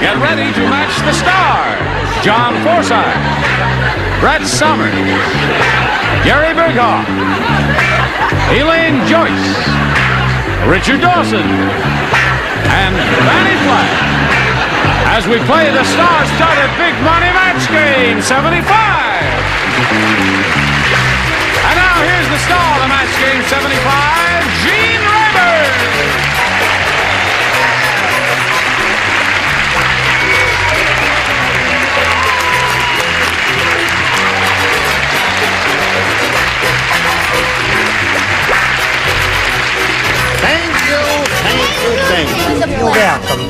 Get ready to match the stars. John Forsythe, Brett Summers, Gary Burghoff, Elaine Joyce, Richard Dawson, and Fannie Flagg. As we play the star-studded Big Money Match Game 75. And now here's the star of the Match Game 75, Gene Rivers. Thank you. You're welcome.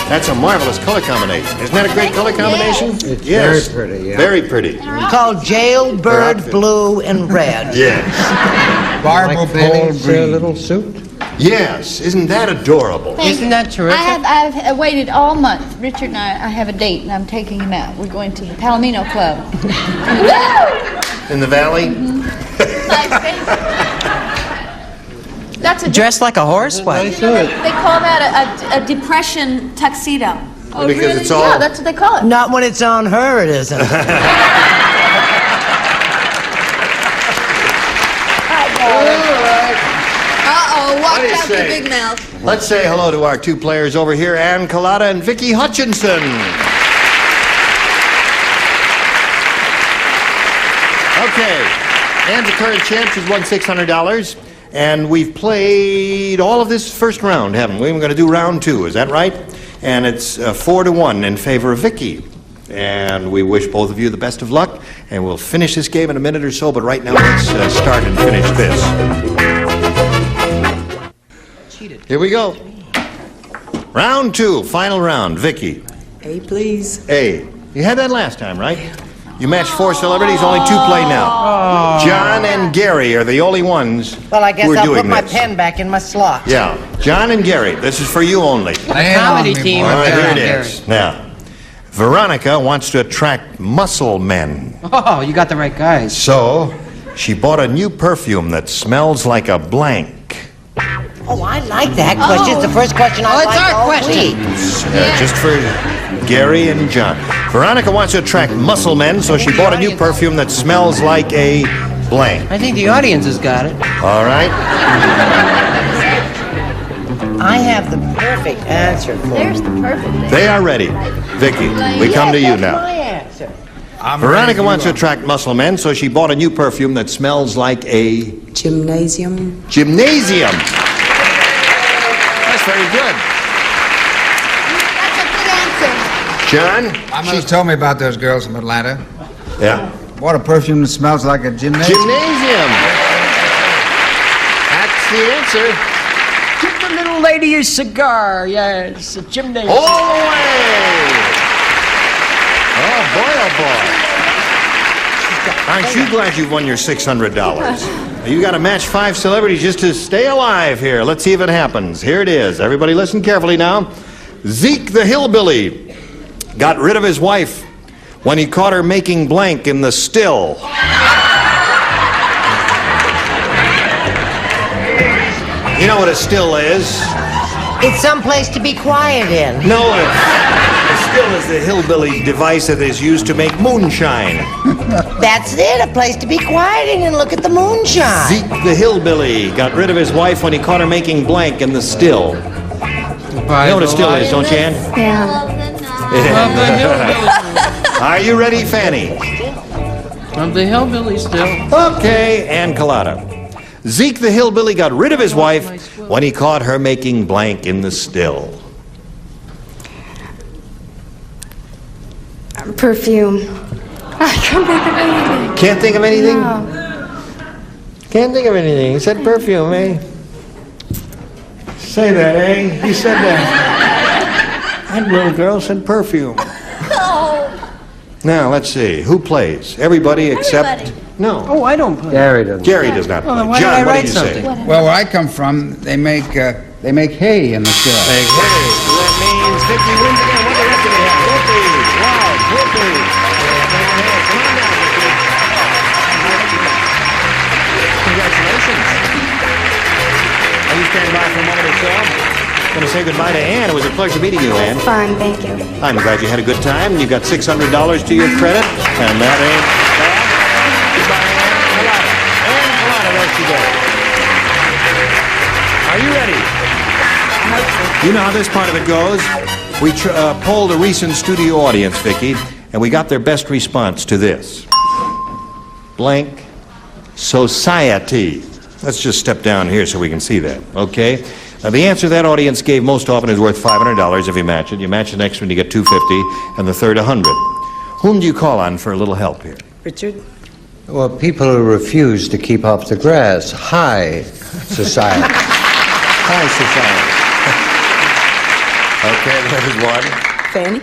That's a marvelous color combination. Isn't that a great color combination? It's yes. very pretty, yeah. Very pretty. Called jailbird blue and red. Yes. Barber pole green. little suit? Yes. Isn't that adorable? Isn't that terrific? I've waited all month. Richard and I have a date, and I'm taking him out. We're going to the Palomino Club. In the valley? That's a Dressed like a horse? What? They call that a depression tuxedo. Oh, because really? It's all... Yeah, that's what they call it. Not when it's on her, it isn't. Uh-oh, watch What do you out for say? big mouth. Let's say hello to our two players over here, Ann Collada and Vicki Hutchinson. Okay. Ann's a current champ. She's won $600. And we've played all of this first round, haven't we? We're going to do round two, is that right? And it's 4-1 in favor of Vicki. And we wish both of you the best of luck. And we'll finish this game in a minute or so, but right now let's start and finish this. Here we go. Round two, final round. Vicki. A, please. A. You had that last time, right? You matched 4 celebrities, only 2 play now. John and Gary are the only ones Well, I guess who are I'll doing put my this. pen back in my slot. Yeah, John and Gary, this is for you only. Comedy team. All right, here it is. Now, Veronica wants to attract muscle men. Oh, you got the right guys. So, she bought a new perfume that smells like a blank. Oh, I like that question. It's the first question I like our all question. week. Just for Gary and John. Veronica wants to attract muscle men, so she bought a new perfume that smells like a blank. I think the audience has got it. All right? I have the perfect answer for There's you. the perfect thing. They are ready. Vicki, we come to you That's now. my answer. Veronica wants to attract muscle men, so she bought a new perfume that smells like a Gymnasium. gymnasium. That's very good. That's a good answer. John? My mother told me about those girls from Atlanta. Yeah. Bought a perfume that smells like a gymnasium. Gymnasium. That's the answer. Give the little lady a cigar. Yes, a gymnasium. All the way. Oh, boy, oh, boy. Aren't you glad you've won your $600? You got to match 5 celebrities just to stay alive here. Let's see if it happens. Here it is. Everybody listen carefully now. Zeke the Hillbilly got rid of his wife when he caught her making blank in the still. You know what a still is? It's someplace to be quiet in. No, a still is the hillbilly device that is used to make moonshine. That's it, a place to be quiet in and look at the moonshine. Zeke the Hillbilly got rid of his wife when he caught her making blank in the still. You know what a still is, don't you, Ann? Yeah. Are you ready, Fannie? I'm the hillbilly still. Okay, Ann Collada. Zeke the Hillbilly got rid of his wife when he caught her making blank in the still. Perfume. I can't think of anything. Can't think of anything? No. Can't think of anything. He said perfume, eh? Say that, eh? You said that. That little girl said perfume. Now, let's see. Who plays? Everybody except... Everybody. No. Oh, I don't play. Gary doesn't. Gary does not play. Well, then why John, did I what write do you something? say? Well, where I come from, they make hay in the still. Hey, hey, so that means Vicki wins again. What the rest of you have? Whoopee! Wow, whoopee! Come on down, Vicki. Congratulations. Are you standing by for a moment or so? I'm going to say goodbye to Ann. It was a pleasure meeting you, Ann. Fun, thank you. I'm glad you had a good time. You got $600 to your credit, and that ain't bad. Goodbye, Ann. Colada, rest your day. Are you ready? You know how this part of it goes. We polled a recent studio audience, Vicki, and we got their best response to this. Blank society. Let's just step down here so we can see that, okay? Now, the answer that audience gave most often is worth $500 if you match it. You match the next one, you get $250, and the third, $100. Whom do you call on for a little help here? Richard? Well, people who refuse to keep off the grass. High society. High society. Okay, there's one. Fannie?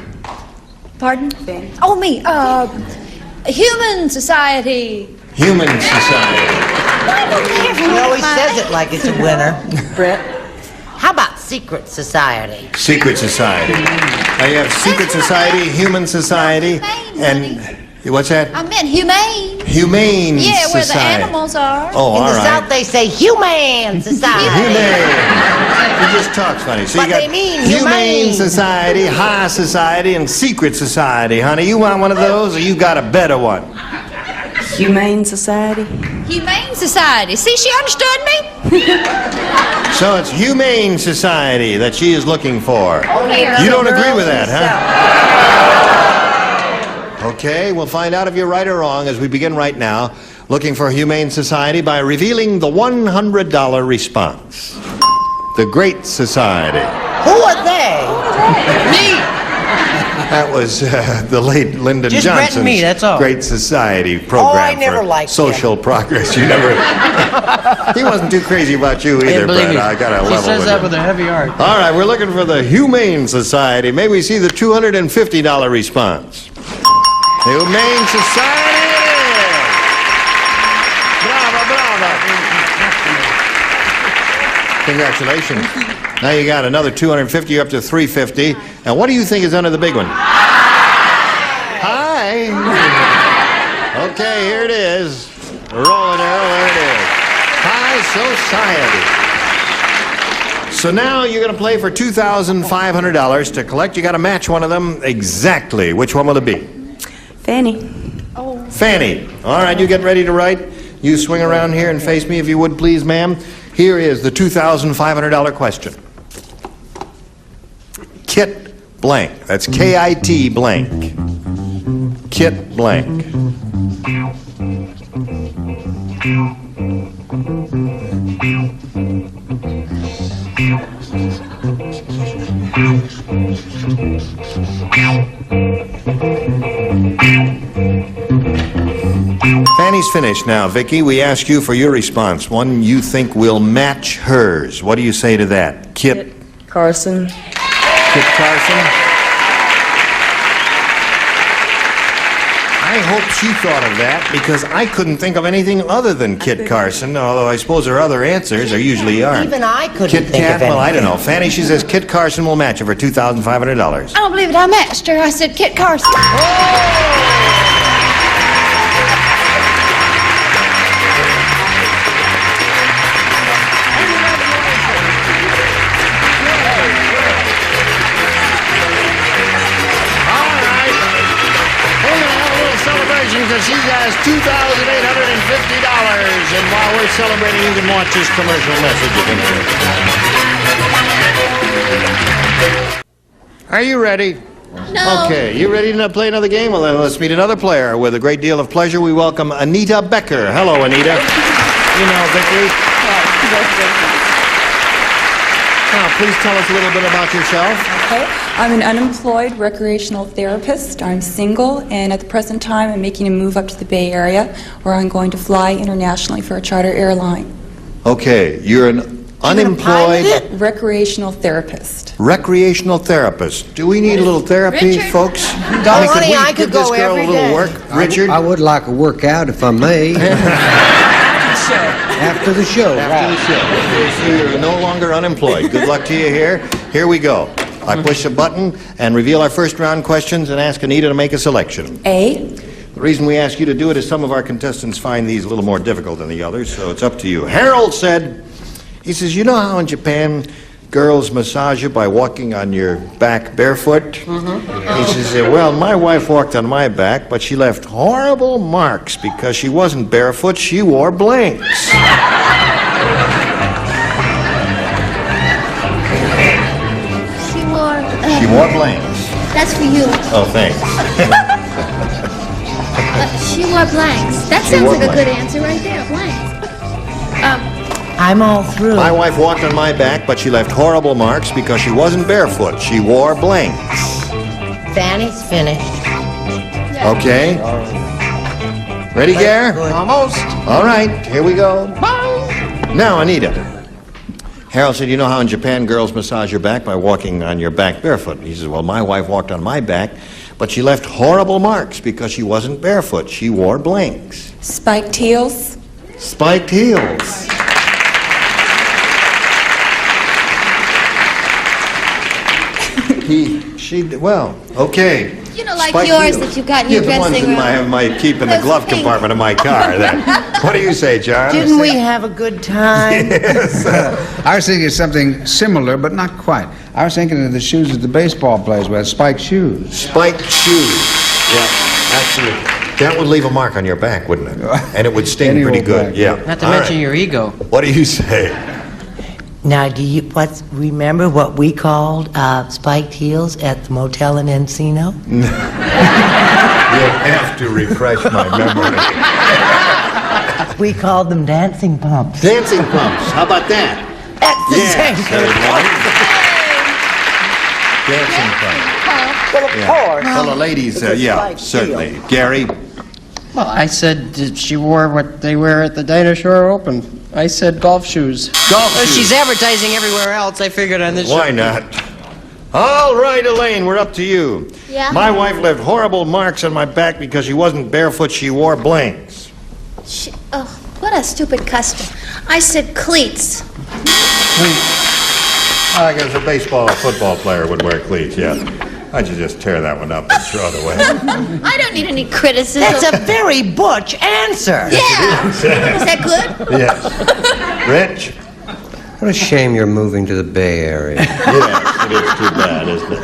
Pardon? Fannie. Oh, me. Human society. Human society. He always says it like it's a winner. Brett? How about secret society? Secret society. Now you have secret society, human society, and what's that? I meant humane. Humane Yeah, where the society. animals are. Oh, In all the right. South, they say humane society. Humane. He just talks funny. So But you got they mean humane humane. society, high society, and secret society, honey. You want one of those, or you got a better one? Humane Society? Humane society. See, she understood me. So it's humane society that she is looking for. yeah. You don't agree with that, huh? Okay, we'll find out if you're right or wrong as we begin right now, looking for humane society by revealing the $100 response. The Great Society. Who are they? Me. That was the late Lyndon Just Brett and Johnson's me, that's all. Great Society program I never for liked social progress. You never. He wasn't too crazy about you either, Brett. I got to level She says with that him. with a heavy heart. All right, we're looking for the Humane Society. May we see the $250 response? Humane Society it is! Bravo, bravo! Congratulations. Now you got another $250, you're up to $350. And what do you think is under the big one? Hi! Okay, here it is. Rolling arrow, there it is. High Society. So now you're going to play for $2,500 to collect. You got to match one of them exactly. Which one will it be? Fannie. Fannie. All right, you get ready to write. You swing around here and face me if you would, please, ma'am. Here is the $2,500 question. Kit blank. That's K-I-T blank. Kit blank. Fannie's finished now, Vicki. We ask you for your response. One you think will match hers. What do you say to that? Kit Carson. Kit Carson? I hope she thought of that because I couldn't think of anything other than Kit Carson, although I suppose there are other answers. There usually are. Even I couldn't Kit think Kat? of anything. Well, I don't know. Fannie, she says Kit Carson will match her for $2,500. I don't believe it. I matched her. I said Kit Carson. Because she has $2,850. And while we're celebrating, you can watch this commercial message if you Are you ready? No. Okay, you ready to play another game? Well, then let's meet another player. With a great deal of pleasure, we welcome Anita Becker. Hello, Anita. You know, Vicki. Now, please tell us a little bit about yourself. Okay. I'm an unemployed recreational therapist. I'm single, and at the present time, I'm making a move up to the Bay Area, where I'm going to fly internationally for a charter airline. Okay, you're an unemployed Recreational therapist. recreational therapist. Do we need a little therapy, Richard? folks? Don't, could honey, we I give could this go girl every a little day. work? Richard? I would like a workout if I may. After the show, After the show. So you're no longer unemployed. Good luck to you here. Here we go. I push a button and reveal our first round questions and ask Anita to make a selection. A. The reason we ask you to do it is some of our contestants find these a little more difficult than the others, so it's up to you. Harold said, he says, you know how in Japan girls massage you by walking on your back barefoot? He says, well, my wife walked on my back, but she left horrible marks because she wasn't barefoot, she wore blinks. She wore blinks. That's for you. Oh, thanks. She wore blanks. That sounds like a good answer right there, blanks. I'm all through. My wife walked on my back, but she left horrible marks because she wasn't barefoot. She wore blinks. Fanny's finished. Okay. Ready, Gare? Almost. All right, here we go. Now, Anita. Harold said, you know how in Japan girls massage your back by walking on your back barefoot? He says, well, my wife walked on my back, but she left horrible marks because she wasn't barefoot. She wore blinks. Spiked heels. Spiked heels. Well, okay. You know, like Spiked yours heels. that you got in your the ones dressing in room. my keep in the Those glove pink. compartment of my car. What do you say, John? Didn't we have a good time? I was thinking of something similar, but not quite. I was thinking of the shoes that the baseball players wear, spiked shoes. Spiked shoes. Yeah, absolutely. That would leave a mark on your back, wouldn't it? And it would sting Any pretty old good. back. Yeah. Not to All mention right. your ego. What do you say? Now, do you remember what we called spiked heels at the motel in Encino? You have to refresh my memory. We called them dancing pumps. Dancing pumps. How about that? That's the same very Well, nice. Dancing pumps. of Yeah. course. Well, the ladies, It's a yeah, spiked certainly. heel. Gary? Well, I said she wore what they wear at the Dana Shore Open. I said golf shoes. Golf Well, shoes. she's advertising everywhere else. I figured on this Why show. not? All right, Elaine, we're up to you. Yeah? My wife left horrible marks on my back because she wasn't barefoot, she wore blinks. Oh, what a stupid custom. I said cleats. I guess a baseball or football player would wear cleats, yeah. Why'd you just tear that one up and throw it away? I don't need any criticism. That's a very butch answer. Yeah. Is that good? Yes. Rich? What a shame you're moving to the Bay Area. Yes, it is too bad, isn't it?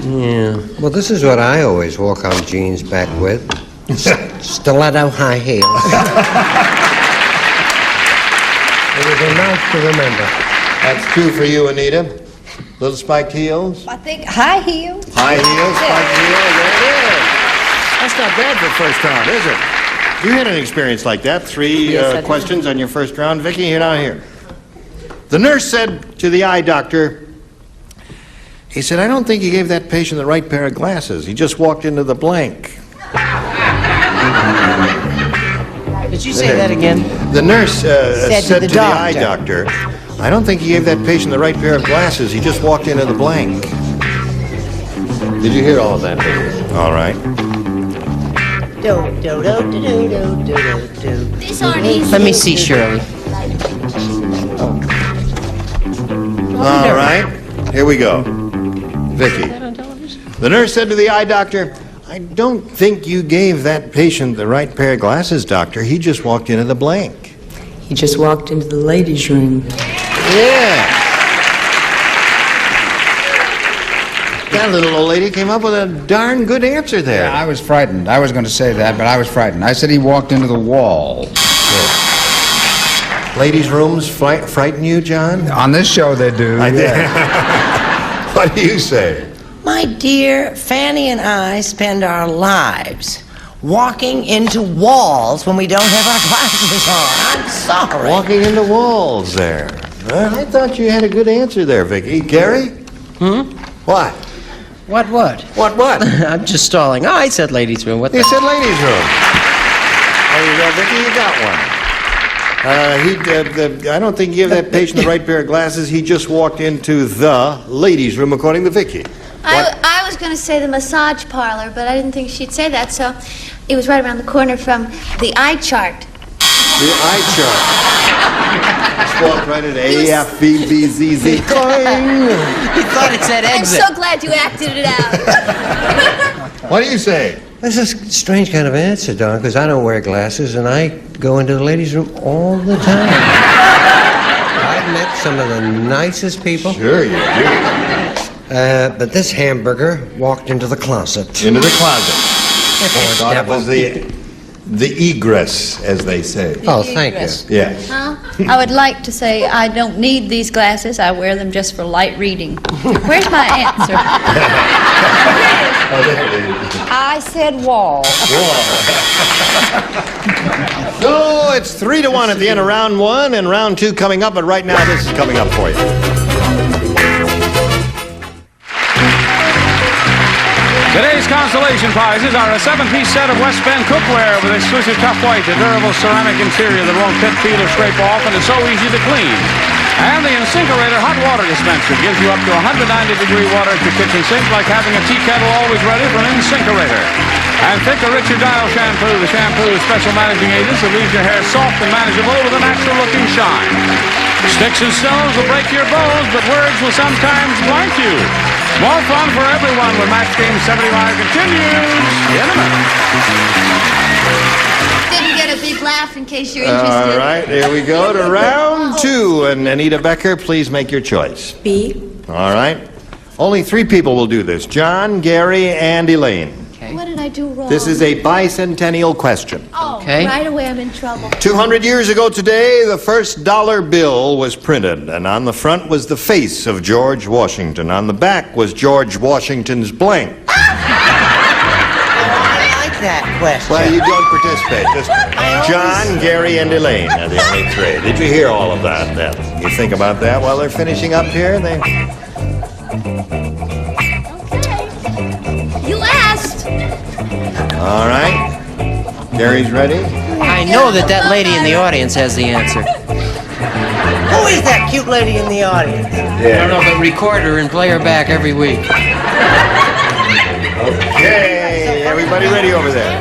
Yeah. Well, this is what I always walk on jeans back with. Stiletto high heels. It would be nice to remember. That's two for you, Anita. Little spiked heels. I think high heels. High heels, spiked heels, there it is. That's not bad for first round, is it? You had an experience like that. Three questions on your first round. Vicki, you're not here. The nurse said to the eye doctor, he said, I don't think he gave that patient the right pair of glasses. He just walked into the blank. Did you say that again? The nurse said to the to the eye doctor, I don't think he gave that patient the right pair of glasses. He just walked into the blank. Did you hear all of that, Vicki? All right. These aren't easy. Let me see, Shirley. All right, here we go. Vicki. The nurse said to the eye doctor, I don't think you gave that patient the right pair of glasses, doctor. He just walked into the blank. He just walked into the ladies' room. Yeah. That little old lady came up with a darn good answer there. Yeah, I was frightened. I was going to say that, but I was frightened. I said he walked into the wall. Ladies' rooms frighten you, John? On this show, they do. I did. yeah. What do you say? My dear, Fannie and I spend our lives walking into walls when we don't have our glasses on. I'm sorry. Walking into walls there. I thought you had a good answer there, Vicki. Gary? What? What? What? I'm just stalling. Oh, I said ladies' room. What the? You said ladies' room. There you go, Vicki. You got one. I don't think he gave that patient the right pair of glasses. He just walked into the ladies' room, according to Vicki. I was going to say the massage parlor, but I didn't think she'd say that, so it was right around the corner from the eye chart. The eye chart. Just walked right into A-F-B-B-Z-Z. Cling. You thought it said I'm exit. so glad you acted it out. What do you say? This is a strange kind of answer, Don, because I don't wear glasses, and I go into the ladies' room all the time. I'd met some of the nicest people. Sure you do. But this hamburger walked into the closet. Into the closet. I thought it was the egress, as they say. Oh, thank you. Yes. Huh? I would like to say I don't need these glasses. I wear them just for light reading. Where's my answer? I said wall. So it's 3-1 at the end of round 1, and round 2 coming up, but right now this is coming up for you. Today's consolation prizes are a 7-piece set of West Bend cookware with exclusive tough white, a durable ceramic interior that won't pit, peel, or scrape off and is so easy to clean. And the InSinkerator hot water dispenser gives you up to 190-degree water at your kitchen sink, like having a tea kettle always ready from InSinkerator. And pick a Richard Dial shampoo, the shampoo with special managing agents that leaves your hair soft and manageable with a natural-looking shine. Sticks and stones will break your bones, but words will sometimes blank you. More fun for everyone when Match Game 75 continues in a minute. Didn't get a big laugh in case you're interested. All right, here we go to round 2. And Anita Becker, please make your choice. B. All right. Only 3 people will do this. John, Gary, and Elaine. What did I do wrong? This is a bicentennial question. Oh, Okay. right away I'm in trouble. 200 years ago today, the first dollar bill was printed, and on the front was the face of George Washington. On the back was George Washington's blank. I like that question. Well, you don't participate. Just John, Gary, and Elaine are the only 3. Did you hear all of that? You think about that while they're finishing up here? You asked. All right. Gary's ready? I know that lady in the audience has the answer. Who is that cute lady in the audience? I don't know, but record her and play her back every week. Okay, everybody ready over there?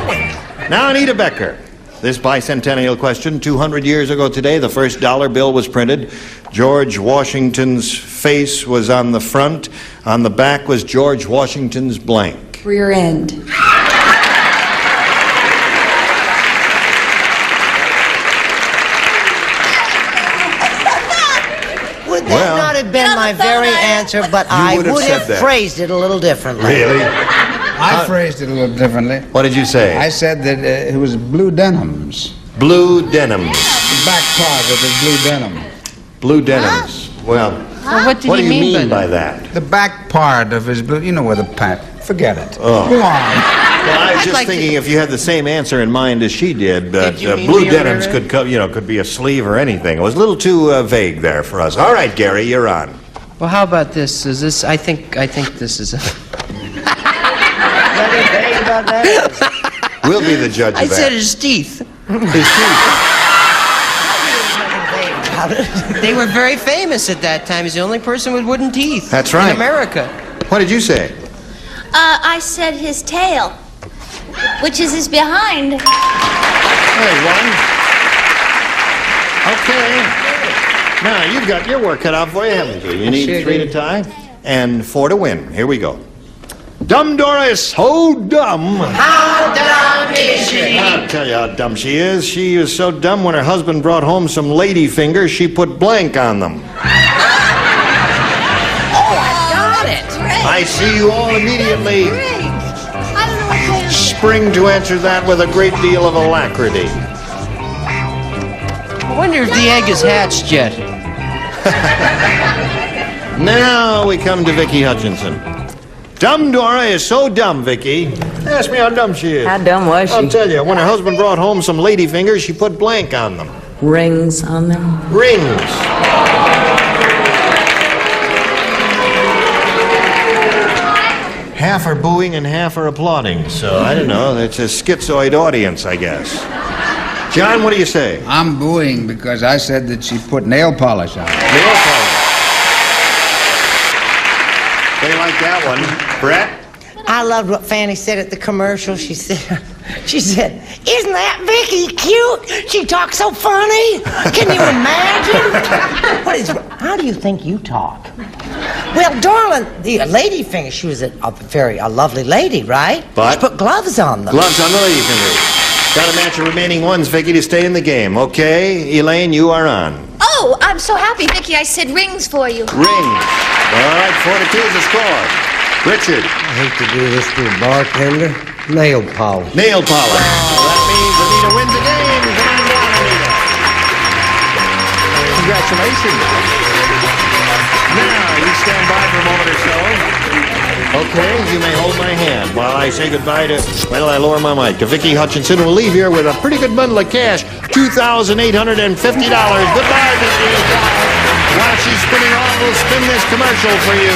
Now, Anita Becker. This bicentennial question, 200 years ago today, the first dollar bill was printed. George Washington's face was on the front. On the back was George Washington's blank. Rear end. Would that not have been my very answer, but I would have would said have that. phrased it a little differently. Really? I phrased it a little differently. What did you say? I said that it was blue denims. Blue denims. The back part of his blue denim. Blue denims. Well, Well, what do you mean by that? The back part of his blue, you know where the pant. Forget it. Oh. Go on. Well, I was I'd just like thinking if you had the same answer in mind as she did, but you mean blue rear denims end? could be a sleeve or anything. It was a little too vague there for us. All right, Gary, you're on. Well, how about this? Is this? I think this is. We'll be the judge of I that. said his teeth. His teeth. They were very famous at that time. He's the only person with wooden teeth. That's right. In America. What did you say? I said his tail, which is his behind. There's one. Okay. Now, you've got your work cut out for you, haven't you? You need 3 to tie and 4 to win. Here we go. Dumb Dora is so dumb. How dumb is she? I'll tell you how dumb she is. She was so dumb when her husband brought home some lady fingers, she put blank on them. Got it. I see you all immediately I don't know what kind of... spring to answer that with a great deal of alacrity. I wonder if the egg is hatched yet. Now we come to Vicky Hutchinson. Dumb Dora is so dumb, Vicky. Ask me how dumb she is. How dumb was she? I'll tell you, when her husband brought home some lady fingers, she put blank on them. Rings on them. Rings. Half are booing and half are applauding, so I don't know. It's a schizoid audience, I guess. John, what do you say? I'm booing because I said that she put nail polish on. Nail polish. They like that one. Brett? I loved what Fannie said at the commercial. She said, "Isn't that Vicky cute? She talks so funny. Can you imagine? How do you think you talk?" Well, darling, the lady finger. She was a lovely lady, right? But she put gloves on them. Gloves on the lady fingers. Got to match the remaining ones, Vicky, to stay in the game. Okay, Elaine, you are on. Oh, I I'm so happy, Vicky. I said rings for you. Rings. All right, 4-2 is the score. Richard. I hate to do this to a bartender. Nail polish. Nail polish. That means Anita wins the game. Come on down, Anita. Congratulations. Now, you stand by for a moment or so. Okay, you may hold my hand while I say goodbye to, well, I lower my mic, to Vicky Hutchinson, who will leave here with a pretty good bundle of cash, $2,850. Goodbye, Vicky. While she's spinning off, we'll spin this commercial for you.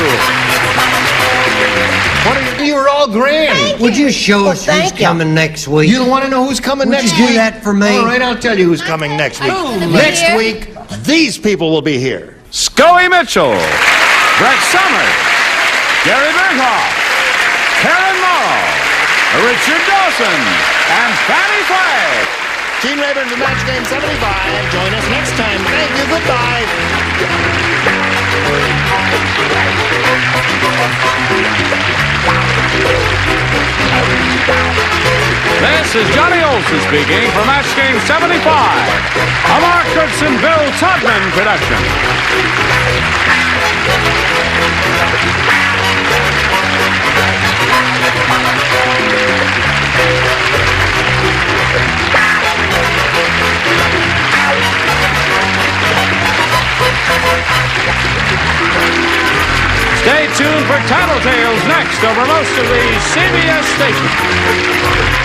What are you were all grand. Would you show us who's coming next week? You don't want to know who's coming next week? Would you do that for me? All right, I'll tell you who's coming next week. Next week, these people will be here. Scully Mitchell, Brett Summers, Gary Burghoff, Karen Morrow, Richard Dawson, and Fannie Flagg. Gene Rayburn for Match Game 75. Join us next time. Thank you. Goodbye. This is Johnny Olson speaking for Match Game 75, a Mark Goodson, Bill Todman production. Stay tuned for Tattletales next over most of the CBS stations.